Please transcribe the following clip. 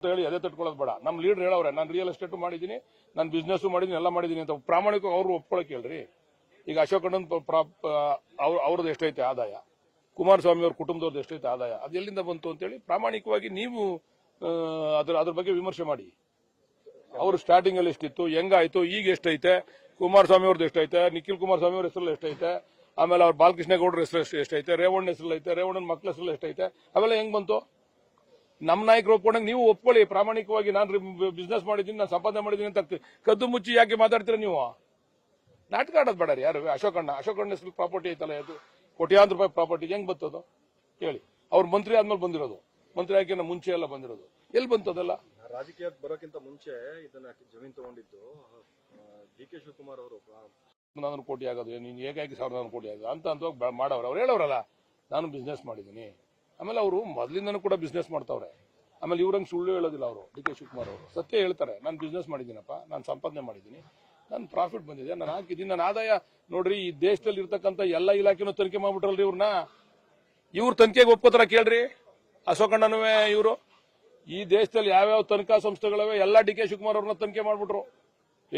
ಹೇಳಿ ಅದೇ ತಟ್ಕೊಳ್ಳೋದು ಬೇಡ. ನಮ್ಮ ಲೀಡರ್ ಹೇಳವ್ರೆ, ನಾನು ರಿಯಲ್ ಎಸ್ಟೇಟ್ ಮಾಡಿದ್ದೀನಿ, ನಾನು ಬಿಸ್ನೆಸ್ ಮಾಡಿದ್ದೀನಿ, ಎಲ್ಲ ಮಾಡಿದ್ದೀನಿ ಅಂತ ಪ್ರಾಮಾಣಿಕವಾಗಿ ಅವ್ರು ಒಪ್ಕೊಳಕ್ ಹೇಳ್ರಿ. ಈಗ ಅಶೋಕ್ ಅಣ್ಣನ್ ಅವ್ರದ್ದು ಎಷ್ಟೈತೆ ಆದಾಯ, ಕುಮಾರಸ್ವಾಮಿ ಅವ್ರ ಕುಟುಂಬದವ್ರದ್ದು ಎಷ್ಟೈತೆ ಆದಾಯ, ಅದು ಎಲ್ಲಿಂದ ಬಂತು ಅಂತೇಳಿ ಪ್ರಾಮಾಣಿಕವಾಗಿ ನೀವು ಅದ್ರ ಬಗ್ಗೆ ವಿಮರ್ಶೆ ಮಾಡಿ. ಅವ್ರು ಸ್ಟಾರ್ಟಿಂಗ್ ಅಲ್ಲಿ ಎಷ್ಟಿತ್ತು, ಹೆಂಗಾಯ್ತು, ಈಗ ಎಷ್ಟೈತೆ, ಕುಮಾರಸ್ವಾಮಿ ಅವ್ರದ್ದು ಎಷ್ಟೈತೆ, ನಿಖಿಲ್ ಕುಮಾರಸ್ವಾಮಿ ಅವ್ರ ಹೆಸರಲ್ಲಿ ಎಷ್ಟೈತೆ, ಆಮೇಲೆ ಅವ್ರ ಬಾಲಕೃಷ್ಣ ಗೌಡ್ರ ಹೆಸರು ಎಷ್ಟೈತೆ, ರೇವಣ್ಣ ಹೆಸರಲ್ಲಿ ಐತೆ, ರೇವಣ್ಣನ ಮಕ್ಳ ಹೆಸರಲ್ಲಿ ಎಷ್ಟೈತೆ, ಅವೆಲ್ಲ ಹೆಂಗ್ ಬಂತು? ನಮ್ಮ ನಾಯಕರು ಒಪ್ಕೊಂಡಾಗ ನೀವು ಒಪ್ಕೊಳ್ಳಿ ಪ್ರಾಮಾಣಿಕವಾಗಿ. ನಾನು ಬಿಸ್ನೆಸ್ ಮಾಡಿದ್ದೀನಿ, ನಾನು ಸಂಪಾದನೆ ಮಾಡಿದ್ದೀನಿ ಅಂತ ಕದ್ದು ಮುಚ್ಚಿ ಯಾಕೆ ಮಾತಾಡ್ತೀರಾ ನೀವು? ನಾಟಕ ಆಡೋದು ಬೇಡ ರೀ. ಯಾರು? ಅಶೋಕ್ ಅಣ್ಣ ಹೆಸರು ಪ್ರಾಪರ್ಟಿ ಐತಲ್ಲ, ಅದು ಕೋಟ್ಯಾಂತರ ರೂಪಾಯಿ ಪ್ರಾಪರ್ಟಿ ಹೆಂಗ್ ಬರ್ತದೋ ಹೇಳಿ? ಅವ್ರು ಮಂತ್ರಿ ಆದ್ಮೇಲೆ ಬಂದಿರೋದು, ಮಂತ್ರಿ ಆಯ್ಕೆನ ಮುಂಚೆ ಎಲ್ಲ ಬಂದಿರೋದು, ಎಲ್ಲಿ ಬಂತದಲ್ಲ? ರಾಜಕೀಯ ಬರೋಕ್ಕಿಂತ ಮುಂಚೆ ಇದನ್ನ ಜಮೀನು ತಗೊಂಡಿದ್ದು ಡಿ.ಕೆ. ಶಿವಕುಮಾರ್ ಅವರು 400 ಕೋಟಿ ಆಗೋದು, ನೀನು ಏಕಾಏಕಿ 1,400 ಕೋಟಿ ಆಗೋದು ಅಂತ ಮಾಡವ್ರೆ. ಅವ್ರು ಹೇಳೋರಲ್ಲ, ನಾನು ಬಿಸ್ನೆಸ್ ಮಾಡಿದ್ದೀನಿ. ಆಮೇಲೆ ಅವರು ಮೊದಲಿಂದನೂ ಕೂಡ ಬಿಸ್ನೆಸ್ ಮಾಡ್ತಾವ್ರೆ. ಆಮೇಲೆ ಇವ್ರಂಗೆ ಸುಳ್ಳು ಹೇಳೋದಿಲ್ಲ ಅವರು. ಡಿ.ಕೆ. ಶಿವಕುಮಾರ್ ಅವರು ಸತ್ಯ ಹೇಳ್ತಾರೆ. ನಾನು ಬಿಸ್ನೆಸ್ ಮಾಡಿದ್ದೀನಪ್ಪ, ನಾನು ಸಂಪಾದನೆ ಮಾಡಿದ್ದೀನಿ, ನಾನು ಪ್ರಾಫಿಟ್ ಬಂದಿದೆ, ನಾನು ಹಾಕಿದ್ದೀನಿ, ನನ್ನ ಆದಾಯ ನೋಡ್ರಿ. ಈ ದೇಶದಲ್ಲಿ ಇರ್ತಕ್ಕಂಥ ಎಲ್ಲ ಇಲಾಖೆನೂ ತನಿಖೆ ಮಾಡ್ಬಿಟ್ರಲ್ರಿ ಇವ್ರನ್ನ. ಇವ್ರು ತನಿಖೆಗೆ ಒಪ್ಕೋತಾರ ಕೇಳ್ರಿ. ಅಶೋಕಣ್ಣನವೇ ಇವರು ಈ ದೇಶದಲ್ಲಿ ಯಾವ್ಯಾವ ತನಿಖಾ ಸಂಸ್ಥೆಗಳವೆ ಎಲ್ಲ ಡಿ.ಕೆ. ಶಿವಕುಮಾರ್ ಅವ್ರನ್ನ ತನಿಖೆ ಮಾಡ್ಬಿಟ್ರು.